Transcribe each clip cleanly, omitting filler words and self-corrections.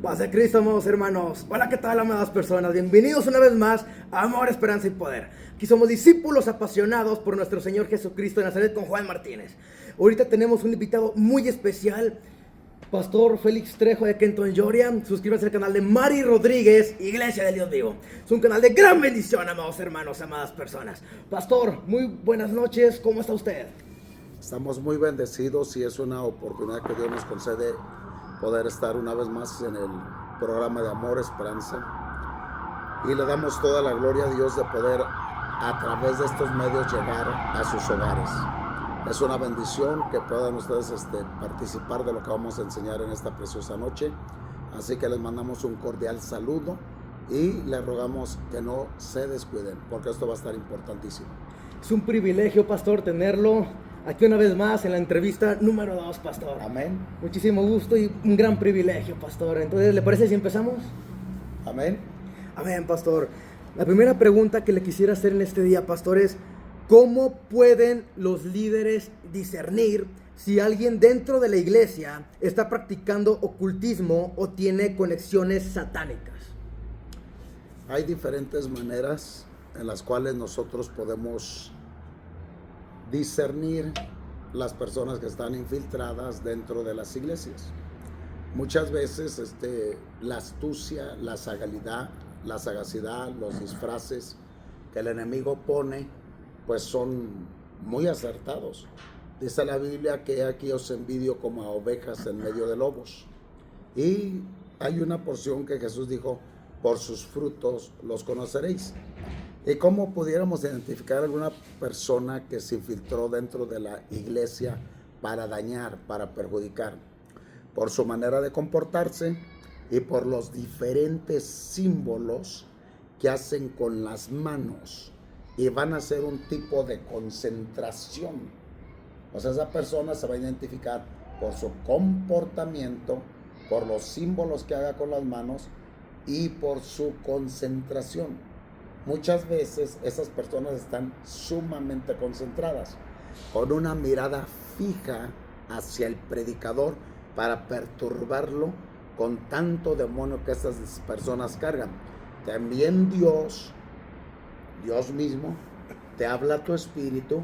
Paz de Cristo, amados hermanos. Hola, ¿qué tal, amadas personas? Bienvenidos una vez más a Amor, Esperanza y Poder. Aquí somos discípulos apasionados por nuestro Señor Jesucristo de Nazaret con Juan Martínez. Ahorita tenemos un invitado muy especial, Pastor Félix Trejo de Kenton, Georgia. Suscríbanse al canal de Mari Rodríguez, Iglesia del Dios Vivo. Es un canal de gran bendición, amados hermanos, amadas personas. Pastor, muy buenas noches. ¿Cómo está usted? Estamos muy bendecidos y es una oportunidad que Dios nos concede poder estar una vez más en el programa de Amor, Esperanza. Y le damos toda la gloria a Dios de poder a través de estos medios llegar a sus hogares. Es una bendición que puedan ustedes participar de lo que vamos a enseñar en esta preciosa noche. Así que les mandamos un cordial saludo y les rogamos que no se descuiden, porque esto va a estar importantísimo. Es un privilegio, Pastor, tenerlo aquí una vez más en la entrevista número 2, Pastor. Amén. Muchísimo gusto y un gran privilegio, Pastor. Entonces, ¿le parece si empezamos? Amén. Amén, Pastor. La primera pregunta que le quisiera hacer en este día, Pastor, es ¿cómo pueden los líderes discernir si alguien dentro de la iglesia está practicando ocultismo o tiene conexiones satánicas? Hay diferentes maneras en las cuales nosotros podemos discernir las personas que están infiltradas dentro de las iglesias. Muchas veces la astucia, la sagacidad, los disfraces que el enemigo pone, pues son muy acertados. Dice la Biblia que aquí os envidio como a ovejas en medio de lobos. Y hay una porción que Jesús dijo, por sus frutos los conoceréis. ¿Y cómo pudiéramos identificar a alguna persona que se infiltró dentro de la iglesia para dañar, para perjudicar? Por su manera de comportarse y por los diferentes símbolos que hacen con las manos. Y van a hacer un tipo de concentración. O sea, esa persona se va a identificar por su comportamiento, por los símbolos que haga con las manos y por su concentración. Muchas veces esas personas están sumamente concentradas, con una mirada fija hacia el predicador para perturbarlo con tanto demonio que esas personas cargan. También Dios mismo, te habla a tu espíritu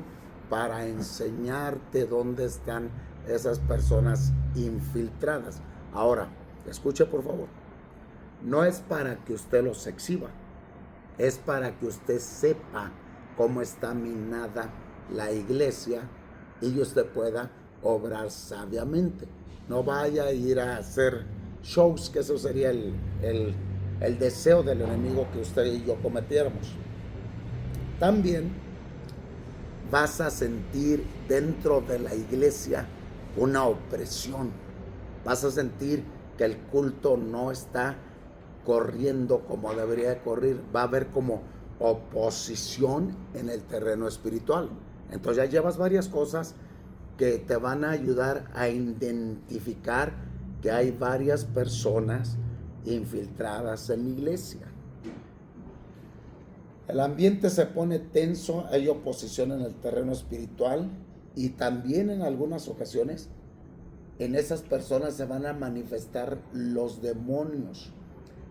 para enseñarte dónde están esas personas infiltradas. Ahora, escuche por favor, no es para que usted los exhiba, es para que usted sepa cómo está minada la iglesia y usted pueda obrar sabiamente. No vaya a ir a hacer shows, que eso sería el deseo del enemigo que usted y yo cometiéramos. También vas a sentir dentro de la iglesia una opresión. Vas a sentir que el culto no está corriendo como debería de correr. Va a haber como oposición en el terreno espiritual. Entonces ya llevas varias cosas que te van a ayudar a identificar que hay varias personas infiltradas en la iglesia. El ambiente se pone tenso, hay oposición en el terreno espiritual y también en algunas ocasiones en esas personas se van a manifestar los demonios.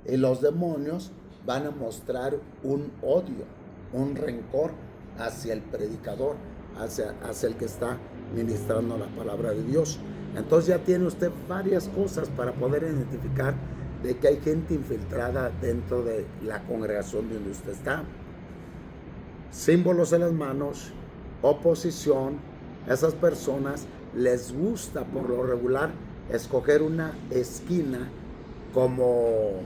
Y los demonios van a mostrar un odio, un rencor hacia el predicador, hacia el que está ministrando la palabra de Dios. Entonces ya tiene usted varias cosas para poder identificar de que hay gente infiltrada dentro de la congregación donde usted está. Símbolos en las manos, oposición. Esas personas les gusta por lo regular escoger una esquina como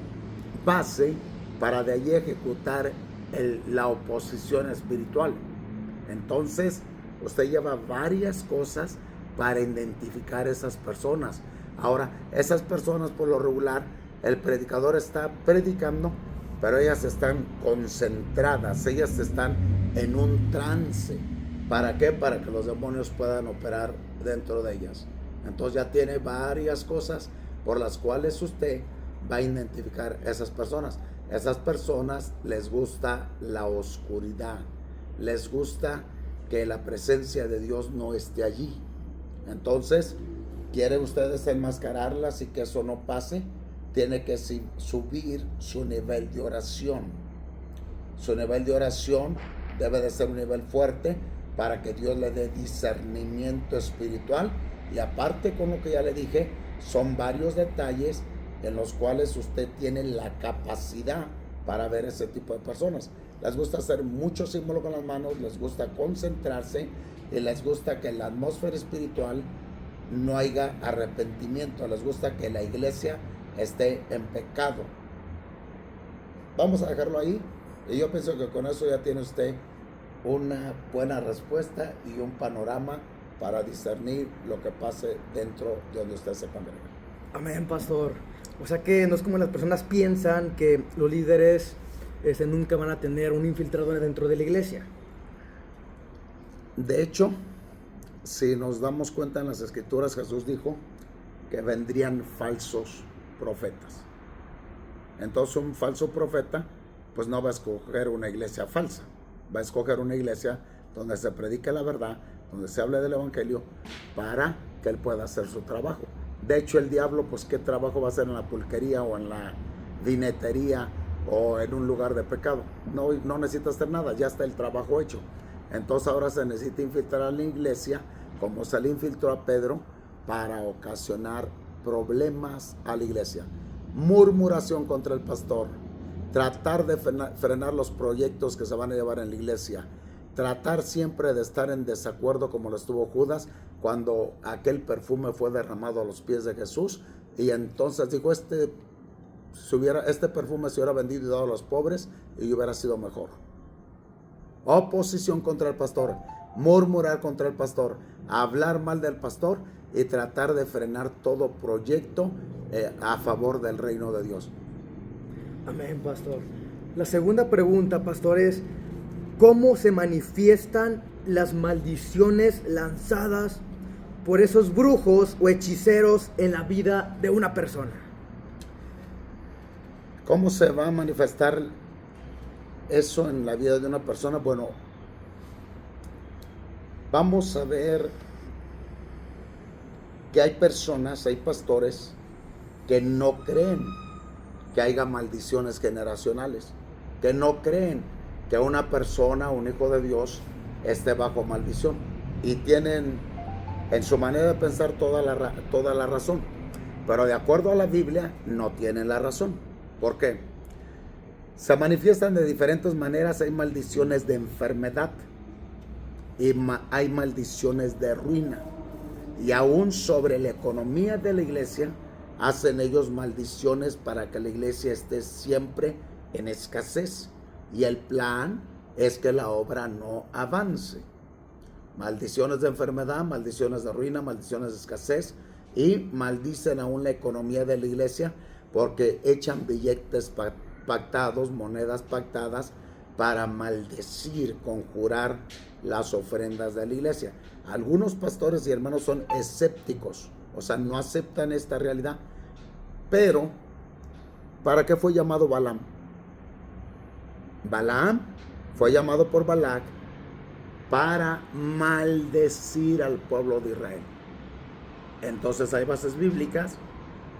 base para de allí ejecutar la oposición espiritual. Entonces usted lleva varias cosas para identificar esas personas. Ahora, esas personas por lo regular, el predicador está predicando, pero ellas están concentradas, ellas están en un trance. ¿Para qué? Para que los demonios puedan operar dentro de ellas. Entonces ya tiene varias cosas por las cuales usted va a identificar esas personas. Esas personas les gusta la oscuridad, les gusta que la presencia de Dios no esté allí. Entonces, ¿quieren ustedes enmascararlas y que eso no pase? tiene que subir su nivel de oración. Su nivel de oración debe de ser un nivel fuerte para que Dios le dé discernimiento espiritual. Y aparte, con lo que ya le dije, son varios detalles en los cuales usted tiene la capacidad para ver ese tipo de personas. Les gusta hacer mucho símbolo con las manos, les gusta concentrarse y les gusta que en la atmósfera espiritual no haya arrepentimiento. Les gusta que la iglesia esté en pecado. Vamos a dejarlo ahí. Y yo pienso que con eso ya tiene usted una buena respuesta y un panorama para discernir lo que pase dentro de donde usted se congrega. Amén, pastor. O sea que no es como las personas piensan que los líderes nunca van a tener un infiltrado dentro de la iglesia. De hecho, si nos damos cuenta en las escrituras, Jesús dijo que vendrían falsos profetas. Entonces un falso profeta pues no va a escoger una iglesia falsa, va a escoger una iglesia donde se predique la verdad, donde se hable del evangelio, para que él pueda hacer su trabajo. De hecho, el diablo, pues ¿qué trabajo va a hacer en la pulquería o en la vinetería o en un lugar de pecado? No necesita hacer nada, ya está el trabajo hecho. Entonces ahora se necesita infiltrar a la iglesia, como se le infiltró a Pedro, para ocasionar problemas a la iglesia. Murmuración contra el pastor, tratar de frenar los proyectos que se van a llevar en la iglesia, tratar siempre de estar en desacuerdo como lo estuvo Judas cuando aquel perfume fue derramado a los pies de Jesús, y entonces dijo, este perfume se hubiera vendido y dado a los pobres y hubiera sido mejor. Oposición contra el pastor, murmurar contra el pastor, hablar mal del pastor y tratar de frenar todo proyecto a favor del reino de Dios. Amén, pastor. La segunda pregunta, pastor, es ¿cómo se manifiestan las maldiciones lanzadas por esos brujos o hechiceros en la vida de una persona? ¿Cómo se va a manifestar eso en la vida de una persona? Bueno, vamos a ver que hay personas, hay pastores que no creen que haya maldiciones generacionales, que no creen que una persona, un hijo de Dios, esté bajo maldición, y tienen en su manera de pensar toda la razón, pero de acuerdo a la Biblia no tienen la razón. ¿Por qué? Se manifiestan de diferentes maneras. Hay maldiciones de enfermedad y hay maldiciones de ruina, y aún sobre la economía de la iglesia hacen ellos maldiciones para que la iglesia esté siempre en escasez, y el plan es que la obra no avance. Maldiciones de enfermedad, maldiciones de ruina, maldiciones de escasez, y maldicen aún la economía de la iglesia porque echan billetes pactados, monedas pactadas, para maldecir, conjurar las ofrendas de la iglesia. Algunos pastores y hermanos son escépticos, o sea, no aceptan esta realidad. Pero, ¿para qué fue llamado Balaam? Balaam fue llamado por Balac para maldecir al pueblo de Israel. Entonces hay bases bíblicas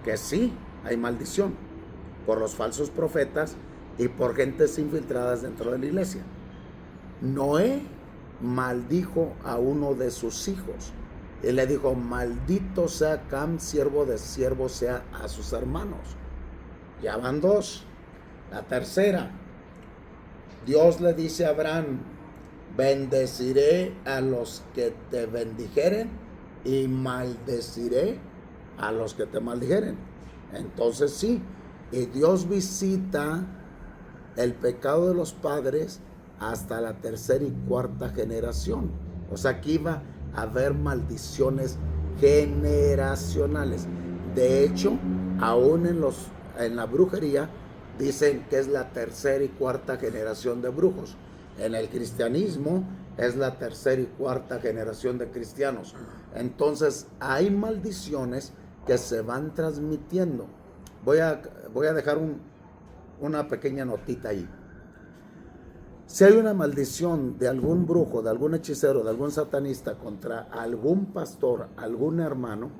que sí, hay maldición por los falsos profetas y por gentes infiltradas dentro de la iglesia. Noé maldijo a uno de sus hijos y le dijo, maldito sea Cam, siervo de siervo sea a sus hermanos. Ya van dos. La tercera, Dios le dice a Abraham, bendeciré a los que te bendijeren y maldeciré a los que te maldijeren. Entonces sí, y Dios visita el pecado de los padres hasta la tercera y cuarta generación. O sea, aquí iba a haber maldiciones generacionales. De hecho, aún en la brujería dicen que es la tercera y cuarta generación de brujos. En el cristianismo es la tercera y cuarta generación de cristianos. Entonces hay maldiciones que se van transmitiendo. Voy a dejar una pequeña notita ahí. Si hay una maldición de algún brujo, de algún hechicero, de algún satanista contra algún pastor, algún hermano,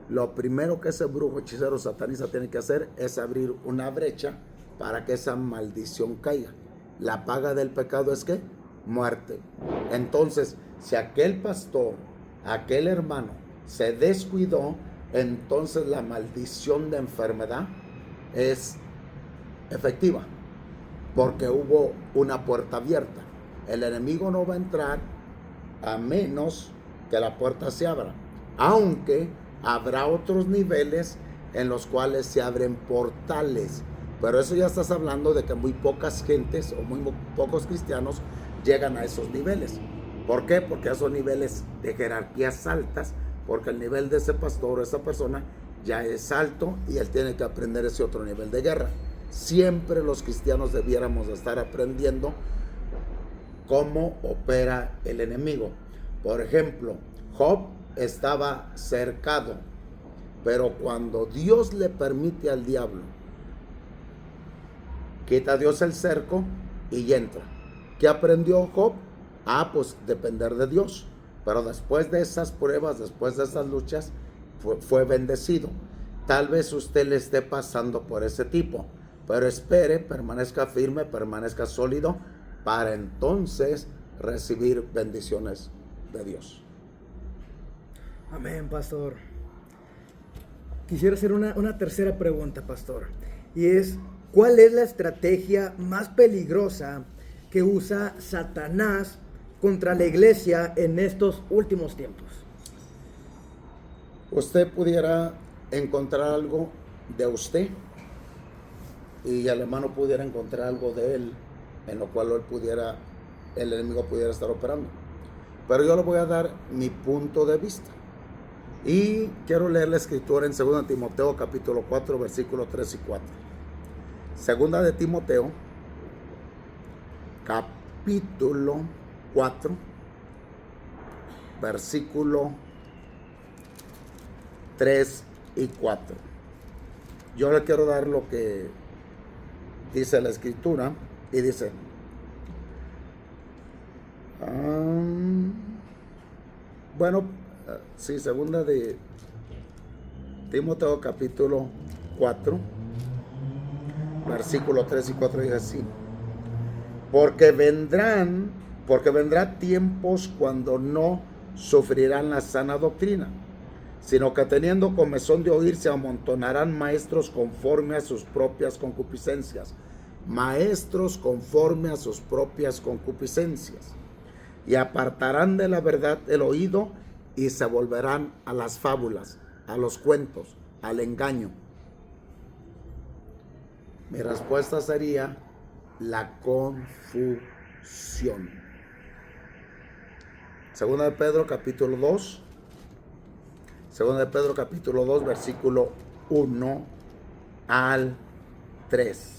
lo primero que ese brujo, hechicero, satanista tiene que hacer es abrir una brecha para que esa maldición caiga. La paga del pecado es ¿qué? Muerte. Entonces, si aquel pastor, aquel hermano se descuidó, entonces la maldición de enfermedad es efectiva, porque hubo una puerta abierta. El enemigo no va a entrar a menos que la puerta se abra, aunque habrá otros niveles en los cuales se abren portales, pero eso ya estás hablando de que muy pocas gentes o muy pocos cristianos llegan a esos niveles. ¿Por qué? Porque esos niveles de jerarquías altas, porque el nivel de ese pastor o esa persona ya es alto y él tiene que aprender ese otro nivel de guerra. Siempre los cristianos debiéramos estar aprendiendo cómo opera el enemigo. Por ejemplo, Job estaba cercado, pero cuando Dios le permite al diablo, quita Dios el cerco y entra. ¿Qué aprendió Job? Pues depender de Dios. Pero después de esas pruebas, después de esas luchas, fue bendecido. Tal vez usted le esté pasando por ese tipo, pero espere, permanezca firme, permanezca sólido, para entonces recibir bendiciones de Dios. Amén, pastor. Quisiera hacer una tercera pregunta, pastor, y es, ¿cuál es la estrategia más peligrosa que usa Satanás contra la iglesia en estos últimos tiempos? Usted pudiera encontrar algo de usted y el hermano pudiera encontrar algo de él, en lo cual el enemigo pudiera estar operando. Pero yo le voy a dar mi punto de vista. Y quiero leer la escritura en 2 Timoteo capítulo 4, versículos 3 y 4. 2 de Timoteo capítulo 4, versículo 3 y 4. Yo le quiero dar lo que dice la escritura y dice, segunda de Timoteo capítulo 4, versículo 3 y 4 dice así: porque vendrá tiempos cuando no sufrirán la sana doctrina, sino que teniendo comezón de oír se amontonarán maestros conforme a sus propias concupiscencias. Maestros conforme a sus propias concupiscencias. Y apartarán de la verdad el oído y se volverán a las fábulas, a los cuentos, al engaño. Mi respuesta sería la confusión. Segunda de Pedro capítulo 2, versículo 1 al 3.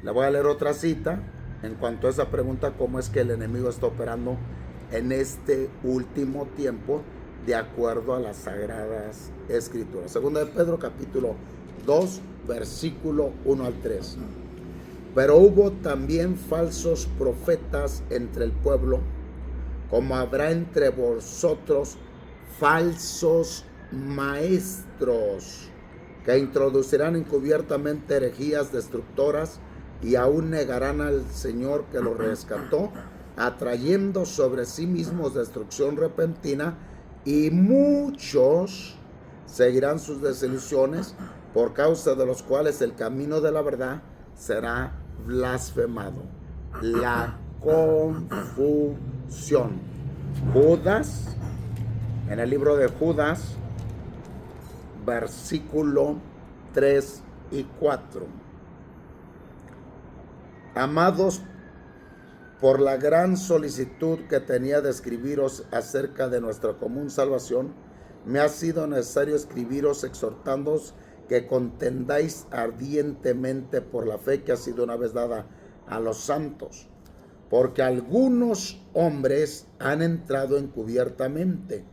Le voy a leer otra cita en cuanto a esa pregunta, cómo es que el enemigo está operando en este último tiempo de acuerdo a las sagradas escrituras. Segunda de Pedro capítulo 2, versículo 1 al 3. Pero hubo también falsos profetas entre el pueblo, como habrá entre vosotros falsos maestros, que introducirán encubiertamente herejías destructoras y aún negarán al Señor que los rescató, atrayendo sobre sí mismos destrucción repentina, y muchos seguirán sus desilusiones, por causa de los cuales el camino de la verdad será blasfemado. La confusión. Judas, en el libro de Judas, versículo 3 y 4. Amados, por la gran solicitud que tenía de escribiros acerca de nuestra común salvación, me ha sido necesario escribiros exhortándoos que contendáis ardientemente por la fe que ha sido una vez dada a los santos, porque algunos hombres han entrado encubiertamente,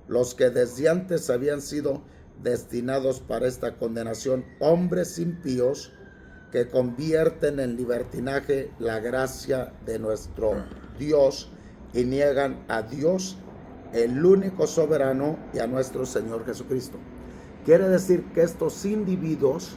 los que desde antes habían sido destinados para esta condenación, hombres impíos que convierten en libertinaje la gracia de nuestro Dios y niegan a Dios el único soberano y a nuestro Señor Jesucristo. Quiere decir que estos individuos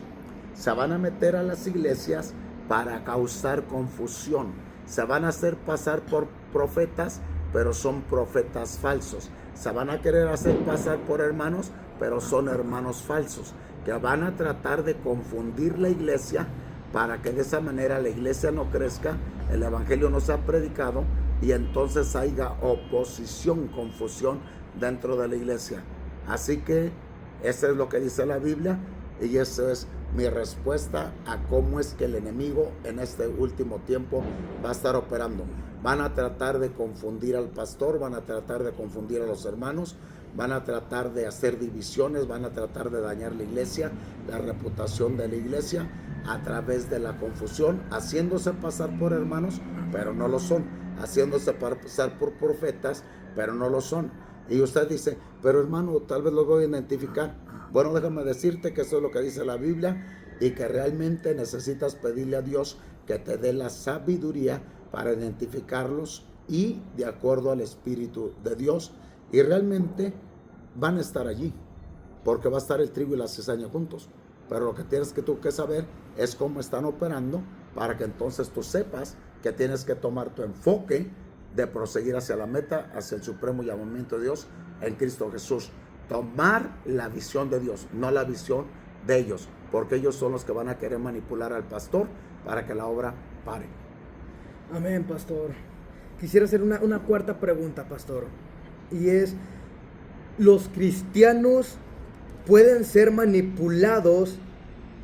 se van a meter a las iglesias para causar confusión. Se van a hacer pasar por profetas, pero son profetas falsos. Se van a querer hacer pasar por hermanos, pero son hermanos falsos, que van a tratar de confundir la iglesia para que de esa manera la iglesia no crezca, el evangelio no sea predicado y entonces haya oposición, confusión dentro de la iglesia. Así que eso es lo que dice la Biblia y eso es mi respuesta a cómo es que el enemigo en este último tiempo va a estar operando. Van a tratar de confundir al pastor, van a tratar de confundir a los hermanos, van a tratar de hacer divisiones, van a tratar de dañar la iglesia, la reputación de la iglesia a través de la confusión, haciéndose pasar por hermanos, pero no lo son, haciéndose pasar por profetas, pero no lo son. Y usted dice, pero hermano, tal vez lo voy a identificar. Bueno, déjame decirte que eso es lo que dice la Biblia y que realmente necesitas pedirle a Dios que te dé la sabiduría para identificarlos y de acuerdo al Espíritu de Dios. Y realmente van a estar allí, porque va a estar el trigo y la cizaña juntos. Pero lo que tienes que saber es cómo están operando para que entonces tú sepas que tienes que tomar tu enfoque de proseguir hacia la meta, hacia el supremo llamamiento de Dios en Cristo Jesús. Tomar la visión de Dios, no la visión de ellos, porque ellos son los que van a querer manipular al pastor para que la obra pare. Amén, pastor. Quisiera hacer una cuarta pregunta, pastor, y es, ¿los cristianos pueden ser manipulados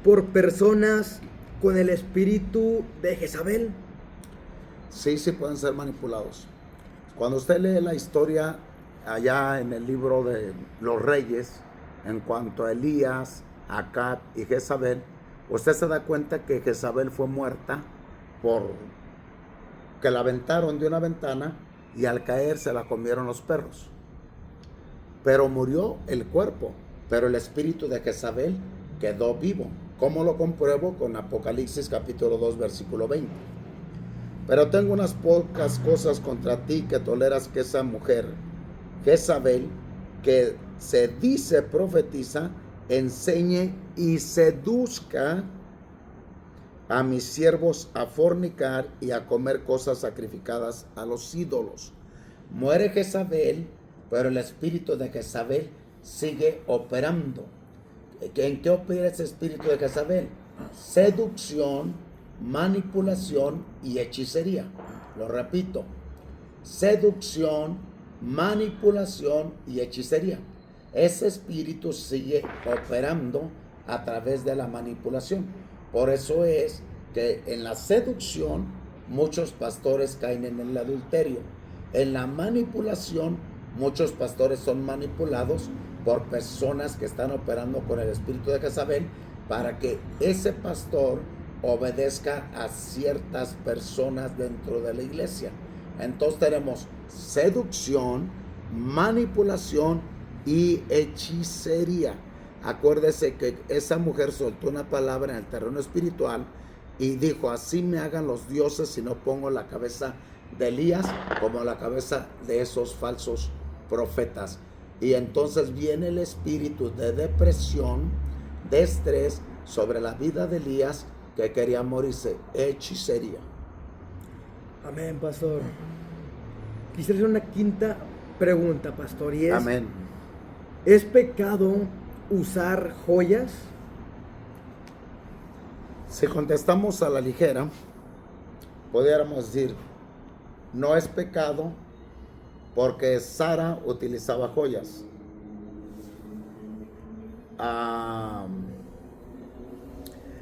por personas con el espíritu de Jezabel? Sí, sí pueden ser manipulados. Cuando usted lee la historia allá en el libro de los reyes, en cuanto a Elías, Acab y Jezabel, usted se da cuenta que Jezabel fue muerta por que la aventaron de una ventana y al caer se la comieron los perros. Pero murió el cuerpo, pero el espíritu de Jezabel quedó vivo. ¿Cómo lo compruebo? Con Apocalipsis capítulo 2, versículo 20. Pero tengo unas pocas cosas contra ti, que toleras que esa mujer, Jezabel, que se dice profetiza, enseñe y seduzca a mis siervos a fornicar y a comer cosas sacrificadas a los ídolos. Muere Jezabel, pero el espíritu de Jezabel sigue operando. ¿En qué opera ese espíritu de Jezabel? Seducción, manipulación y hechicería. Lo repito, seducción, manipulación y hechicería. Ese espíritu sigue operando a través de la manipulación. Por eso es que en la seducción muchos pastores caen en el adulterio. En la manipulación muchos pastores son manipulados por personas que están operando con el espíritu de Jezabel para que ese pastor obedezca a ciertas personas dentro de la iglesia. Entonces tenemos seducción, manipulación y hechicería. Acuérdese que esa mujer soltó una palabra en el terreno espiritual y dijo, así me hagan los dioses si no pongo la cabeza de Elías como la cabeza de esos falsos profetas. Y entonces viene el espíritu de depresión, de estrés sobre la vida de Elías, que quería morirse. Hechicería. Amén, pastor. Quisiera hacer una quinta pregunta, pastor, y es, Amén. ¿es pecado usar joyas? Si contestamos a la ligera, pudiéramos decir, no es pecado porque Sara utilizaba joyas.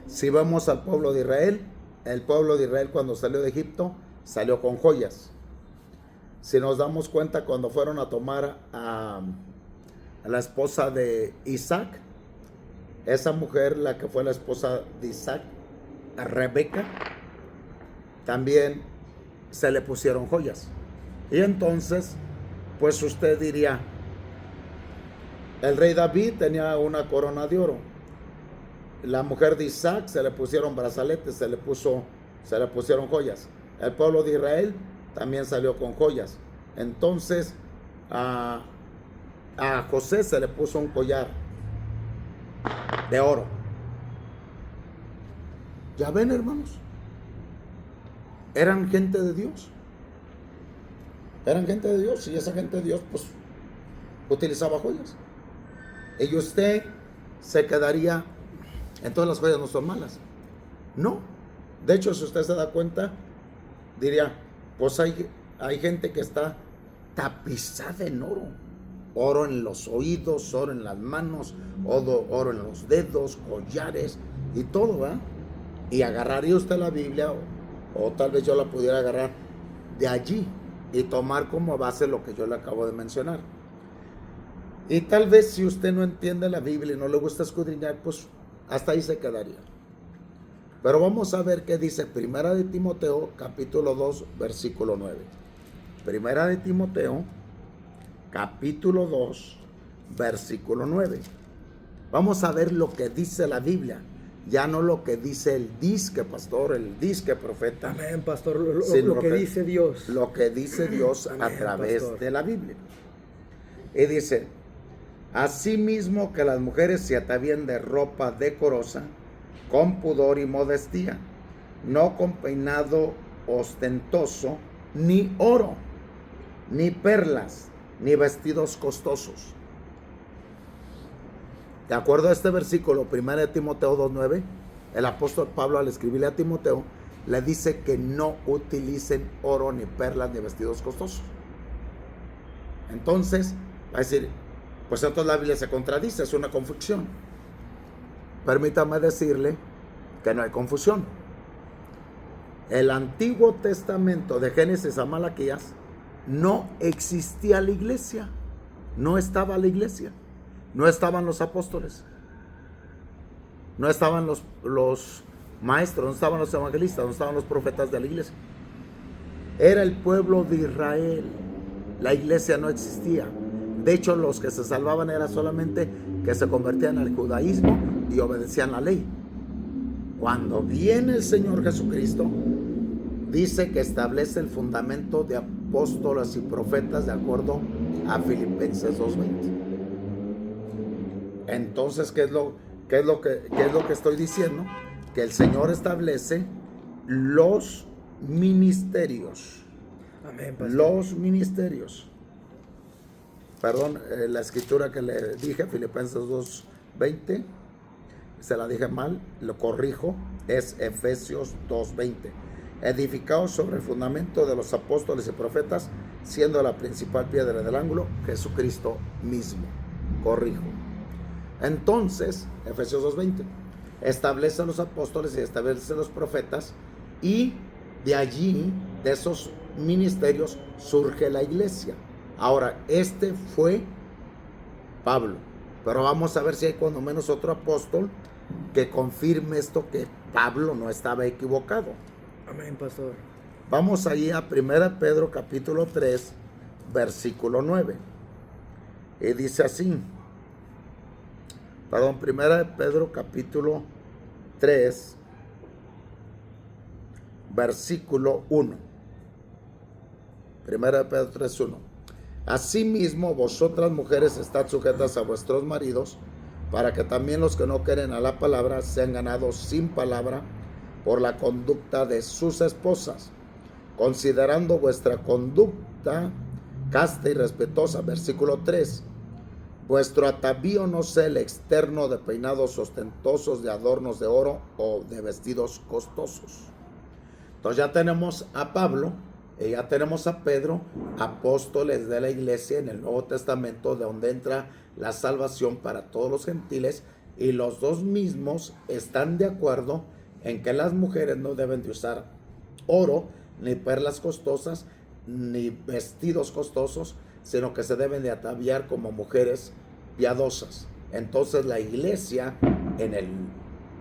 Si vamos al pueblo de Israel, el pueblo de Israel cuando salió de Egipto, salió con joyas. Si nos damos cuenta, cuando fueron a tomar a la esposa de Isaac, esa mujer, la que fue la esposa de Isaac, a Rebeca, también se le pusieron joyas. Y entonces, pues usted diría, el rey David tenía una corona de oro. La mujer de Isaac se le pusieron brazaletes, se le pusieron joyas. El pueblo de Israel también salió con joyas. Entonces, a, a José se le puso un collar de oro. Ya ven, hermanos, eran gente de Dios. Eran gente de Dios, y esa gente de Dios pues utilizaba joyas. Y usted se quedaría, entonces las joyas no son malas. No. De hecho, si usted se da cuenta, diría, pues hay gente que está tapizada en oro. Oro en los oídos, oro en las manos, oro en los dedos, collares y todo, ¿verdad? Y agarraría usted la Biblia, o tal vez yo la pudiera agarrar de allí y tomar como base lo que yo le acabo de mencionar. Y tal vez si usted no entiende la Biblia y no le gusta escudriñar, pues hasta ahí se quedaría. Pero vamos a ver qué dice Primera de Timoteo, capítulo 2, versículo 9. Primera de Timoteo, capítulo 2, versículo 9. Vamos a ver lo que dice la Biblia, ya no lo que dice el disque pastor, el disque profeta. Amén, pastor, lo que dice Dios. Lo que dice Dios a través pastor. De la Biblia. Y dice, asimismo que las mujeres se atavían de ropa decorosa, con pudor y modestia, no con peinado ostentoso, ni oro, ni perlas, ni vestidos costosos. De acuerdo a este versículo, 1 Timoteo 2:9, el apóstol Pablo, al escribirle a Timoteo, le dice que no utilicen oro, ni perlas, ni vestidos costosos. Entonces, va a decir, pues entonces la Biblia se contradice, es una confusión. Permítame decirle que no hay confusión. El Antiguo Testamento, de Génesis a Malaquías, no existía la iglesia. No estaba la iglesia. No estaban los apóstoles. No estaban los maestros, no estaban los evangelistas, no estaban los profetas de la iglesia. Era el pueblo de Israel. La iglesia no existía. De hecho, los que se salvaban era solamente que se convertían al judaísmo y obedecían la ley. Cuando viene el Señor Jesucristo, dice que establece el fundamento de apóstoles y profetas de acuerdo a Filipenses 2:20. Entonces, ¿qué es lo que estoy diciendo? Que el Señor establece los ministerios. Amén, pastor. Los ministerios. Perdón, la escritura que le dije, Filipenses 2:20, se la dije mal, lo corrijo, es Efesios 2:20. Edificados sobre el fundamento de los apóstoles y profetas, siendo la principal piedra del ángulo Jesucristo mismo. Corrijo. Entonces, Efesios 2:20, establece a los apóstoles y establece a los profetas, y de allí, de esos ministerios, surge la iglesia. Ahora, este fue Pablo, pero vamos a ver si hay cuando menos otro apóstol que confirme esto, que Pablo no estaba equivocado. Amén, pastor. Vamos allí a 1 Pedro capítulo 3, versículo 9. Y dice así, 1 Pedro capítulo 3, versículo 1. 1 Pedro 3, 1. Asimismo, vosotras mujeres estad sujetas a vuestros maridos, para que también los que no quieren a la palabra sean ganados sin palabra por la conducta de sus esposas, considerando vuestra conducta casta y respetuosa. Versículo 3. Vuestro atavío no sea el externo de peinados ostentosos, de adornos de oro o de vestidos costosos. Entonces ya tenemos a Pablo y ya tenemos a Pedro, apóstoles de la iglesia en el Nuevo Testamento, de donde entra la salvación para todos los gentiles, y los dos mismos están de acuerdo en que las mujeres no deben de usar oro, ni perlas costosas, ni vestidos costosos, sino que se deben de ataviar como mujeres piadosas. Entonces la iglesia,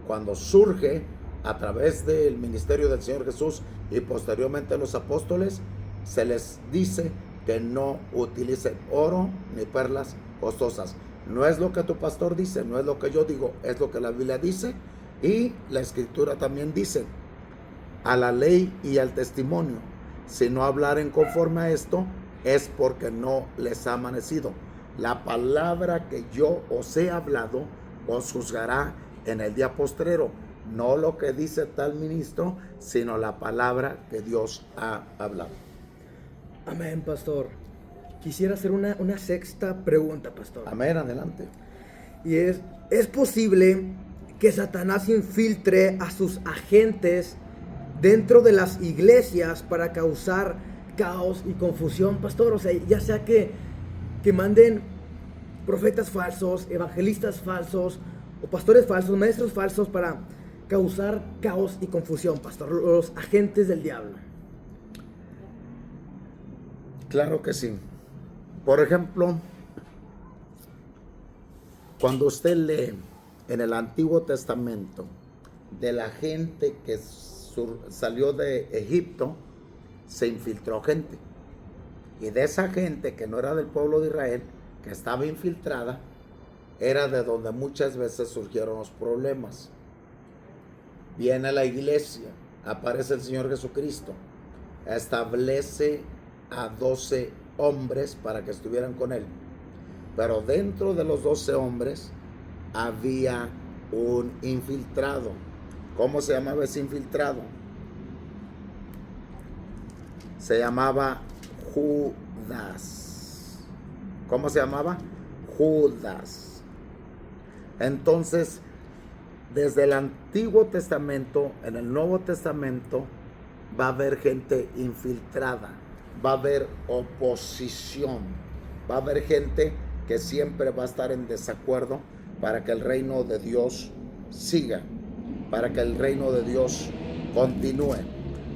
cuando surge a través del ministerio del Señor Jesús y posteriormente los apóstoles, se les dice que no utilicen oro ni perlas costosas. No es lo que tu pastor dice, no es lo que yo digo, es lo que la Biblia dice, y la escritura también dice: a la ley y al testimonio, si no hablaren conforme a esto, es porque no les ha amanecido. La palabra que yo os he hablado os juzgará en el día postrero. No lo que dice tal ministro, sino la palabra que Dios ha hablado. Amén, pastor. Quisiera hacer una sexta pregunta, pastor. Amén, adelante. Y ¿es posible que Satanás infiltre a sus agentes dentro de las iglesias para causar caos y confusión, pastor? O sea, ya sea que manden profetas falsos, evangelistas falsos, o pastores falsos, maestros falsos para causar caos y confusión, pastor, los agentes del diablo. Claro que sí. Por ejemplo, cuando usted lee en el Antiguo Testamento de la gente que salió de Egipto, se infiltró gente. Y de esa gente que no era del pueblo de Israel, que estaba infiltrada, era de donde muchas veces surgieron los problemas. Viene a la iglesia, aparece el Señor Jesucristo, establece a 12 hombres para que estuvieran con él. Pero dentro de los 12 hombres había un infiltrado. ¿Cómo se llamaba ese infiltrado? Se llamaba Judas. ¿Cómo se llamaba? Judas. Entonces, desde el Antiguo Testamento, en el Nuevo Testamento, va a haber gente infiltrada, va a haber oposición, va a haber gente que siempre va a estar en desacuerdo para que el reino de Dios siga, para que el reino de Dios continúe.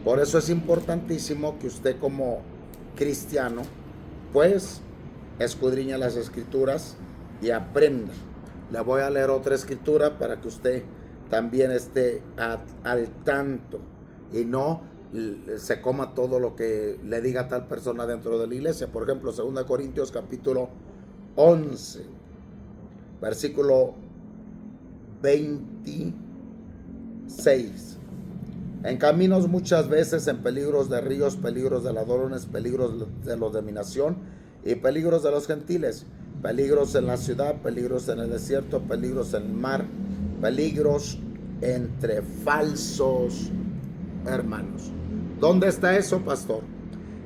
Por eso es importantísimo que usted como cristiano, pues, escudriñe las escrituras y aprenda. Le voy a leer otra escritura para que usted también esté al tanto y no se coma todo lo que le diga tal persona dentro de la iglesia. Por ejemplo, 2 Corintios capítulo 11, versículo 26. En caminos muchas veces, en peligros de ríos, peligros de ladrones, peligros de los de mi nación y peligros de los gentiles, peligros en la ciudad, peligros en el desierto, peligros en el mar, peligros entre falsos hermanos. ¿Dónde está eso, pastor?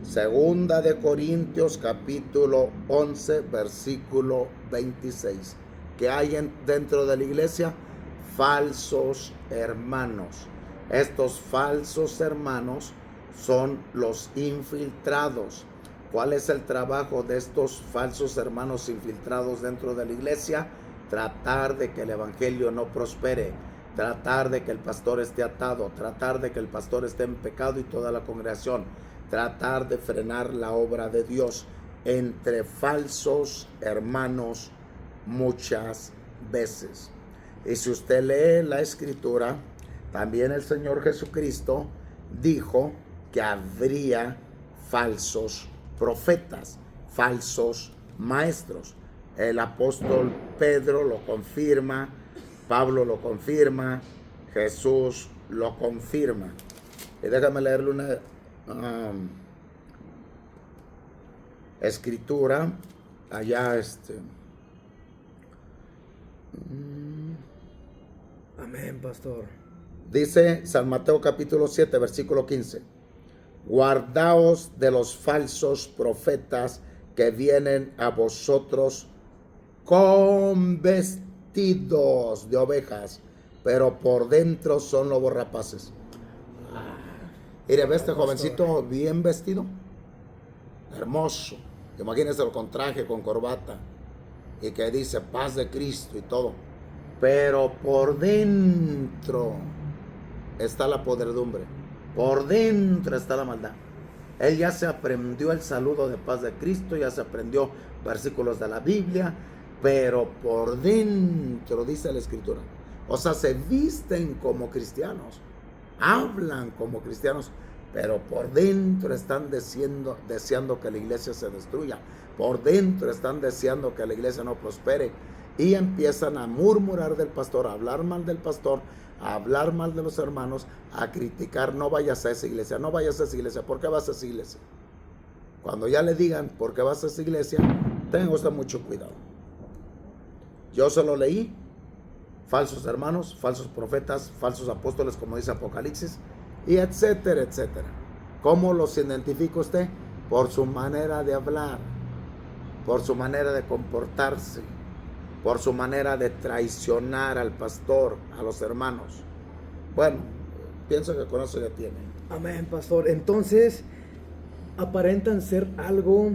2 Corintios capítulo 11, versículo 26. Que hay dentro de la iglesia falsos hermanos. Estos falsos hermanos son los infiltrados. ¿Cuál es el trabajo de estos falsos hermanos infiltrados dentro de la iglesia? Tratar de que el evangelio no prospere, tratar de que el pastor esté atado, tratar de que el pastor esté en pecado y toda la congregación, tratar de frenar la obra de Dios entre falsos hermanos muchas veces. Y si usted lee la escritura, también el Señor Jesucristo dijo que habría falsos profetas, falsos maestros. El apóstol Pedro lo confirma, Pablo lo confirma, Jesús lo confirma. Y déjame leerle una escritura allá Amén, pastor. Dice San Mateo capítulo 7, versículo 15. Guardaos de los falsos profetas que vienen a vosotros con vestidos de ovejas, pero por dentro son lobos rapaces. Mire, ve este jovencito bien vestido, hermoso. Imagínenselo con traje, con corbata, y que dice paz de Cristo y todo. Pero por dentro está la podredumbre, por dentro está la maldad. Él ya se aprendió el saludo de paz de Cristo, ya se aprendió versículos de la Biblia, pero por dentro, dice la escritura, o sea, se visten como cristianos, hablan como cristianos, pero por dentro están deseando que la iglesia se destruya, por dentro están deseando que la iglesia no prospere, y empiezan a murmurar del pastor, a hablar mal del pastor, a hablar mal de los hermanos, a criticar: no vayas a esa iglesia, no vayas a esa iglesia. ¿Por qué vas a esa iglesia? Cuando ya le digan por qué vas a esa iglesia, tenga usted mucho cuidado. Yo se lo leí, falsos hermanos, falsos profetas, falsos apóstoles, como dice Apocalipsis, y etcétera, etcétera. ¿Cómo los identifica usted? Por su manera de hablar, por su manera de comportarse, por su manera de traicionar al pastor, a los hermanos. Bueno, pienso que con eso ya tiene. Amén, pastor. Entonces, aparentan ser algo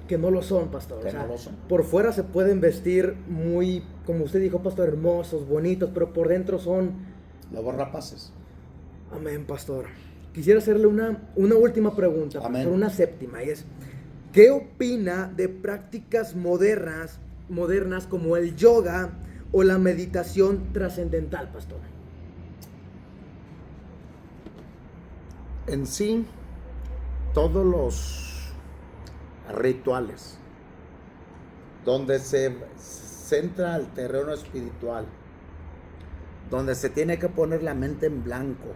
que no lo son, pastor. Que no lo son. Por fuera se pueden vestir muy, como usted dijo, pastor, hermosos, bonitos, pero por dentro son Lobos rapaces. Amén, pastor. Quisiera hacerle una última pregunta, Amén. pastor, una séptima, y es, ¿qué opina de prácticas modernas como el yoga o la meditación trascendental, pastor? En sí, todos los rituales donde se centra al terreno espiritual, donde se tiene que poner la mente en blanco,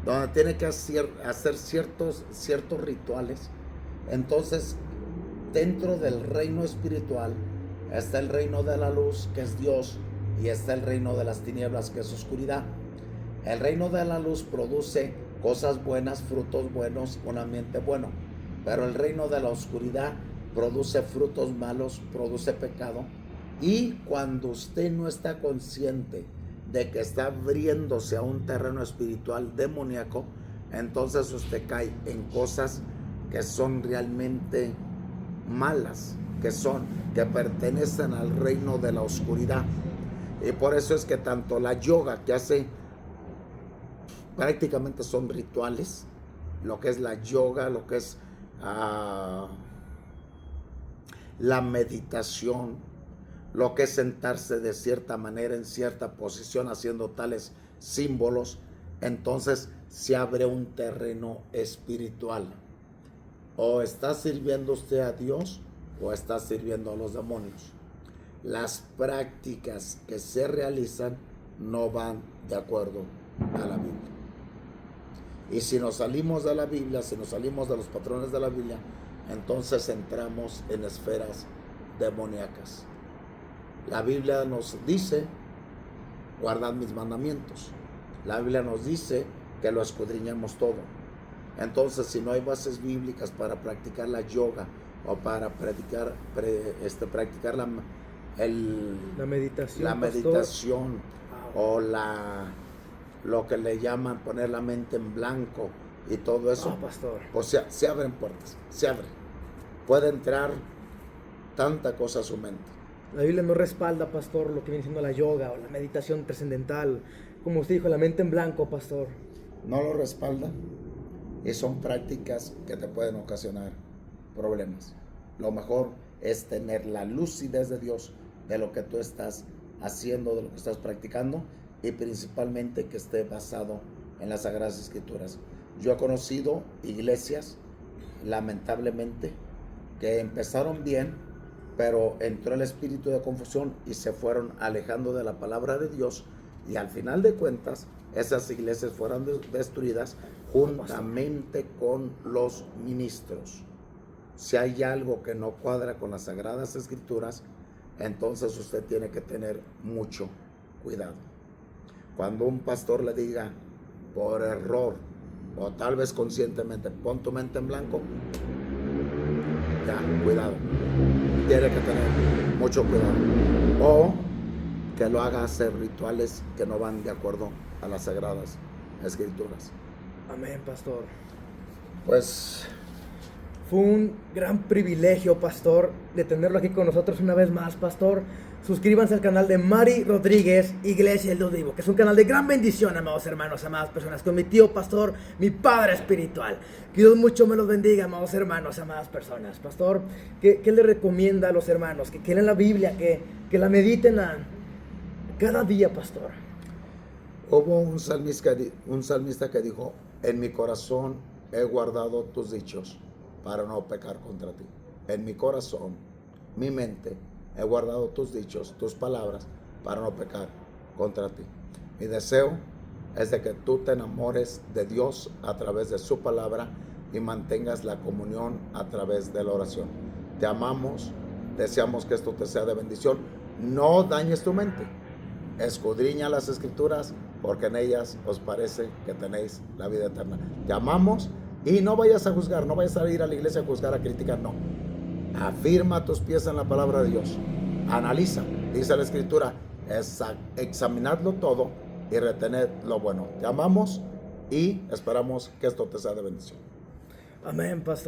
donde tiene que hacer ciertos rituales, entonces dentro del reino espiritual está el reino de la luz, que es Dios, y está el reino de las tinieblas, que es oscuridad. El reino de la luz produce cosas buenas, frutos buenos, un ambiente bueno, pero el reino de la oscuridad produce frutos malos, produce pecado, y cuando usted no está consciente de que está abriéndose a un terreno espiritual demoníaco, entonces usted cae en cosas que son realmente malas, que pertenecen al reino de la oscuridad. Y por eso es que tanto la yoga, que hace prácticamente son rituales, lo que es la yoga, lo que es la meditación, lo que es sentarse de cierta manera en cierta posición haciendo tales símbolos, entonces se abre un terreno espiritual. O está sirviendo usted a Dios o está sirviendo a los demonios. Las prácticas que se realizan no van de acuerdo a la Biblia. Y si nos salimos de la Biblia, si nos salimos de los patrones de la Biblia, entonces entramos en esferas demoníacas. La Biblia nos dice, guardad mis mandamientos. La Biblia nos dice que lo escudriñemos todo. Entonces, si no hay bases bíblicas para practicar la yoga o para practicar la meditación o lo que le llaman poner la mente en blanco y todo eso, pastor. Pues se abren puertas, se abren. Puede entrar tanta cosa a su mente. La Biblia no respalda, pastor, lo que viene siendo la yoga o la meditación trascendental. Como usted dijo, la mente en blanco, pastor. No lo respalda y son prácticas que te pueden ocasionar problemas. Lo mejor es tener la lucidez de Dios de lo que tú estás haciendo, de lo que estás practicando, y principalmente que esté basado en las Sagradas Escrituras. Yo he conocido iglesias, lamentablemente, que empezaron bien, pero entró el espíritu de confusión y se fueron alejando de la palabra de Dios, y al final de cuentas esas iglesias fueron destruidas juntamente con los ministros. Si hay algo que no cuadra con las Sagradas Escrituras, entonces usted tiene que tener mucho cuidado. Cuando un pastor le diga por error o tal vez conscientemente, pon tu mente en blanco, ya, cuidado. Tiene que tener mucho cuidado. O que lo haga hacer rituales que no van de acuerdo a las Sagradas Escrituras. Amén, pastor. Pues fue un gran privilegio, pastor, de tenerlo aquí con nosotros una vez más, pastor. Suscríbanse al canal de Mari Rodríguez, Iglesia del Dios Vivo, que es un canal de gran bendición, amados hermanos, amadas personas, con mi tío pastor, mi padre espiritual. Que Dios mucho me los bendiga, amados hermanos, amadas personas. Pastor, ¿qué le recomienda a los hermanos? Que lean la Biblia, que la mediten cada día, pastor. Hubo un salmista que dijo: en mi corazón he guardado tus dichos para no pecar contra ti. En mi corazón, mi mente, he guardado tus dichos, tus palabras, para no pecar contra ti. Mi deseo es de que tú te enamores de Dios a través de su palabra y mantengas la comunión a través de la oración. Te amamos, deseamos que esto te sea de bendición. No dañes tu mente. Escudriña las escrituras, porque en ellas os parece que tenéis la vida eterna. Te amamos y no vayas a juzgar, no vayas a ir a la iglesia a juzgar, a criticar, no. Afirma tus pies en la palabra de Dios. Analiza, dice la escritura, examinadlo todo y retened lo bueno. Te amamos y esperamos que esto te sea de bendición. Amén, pastor.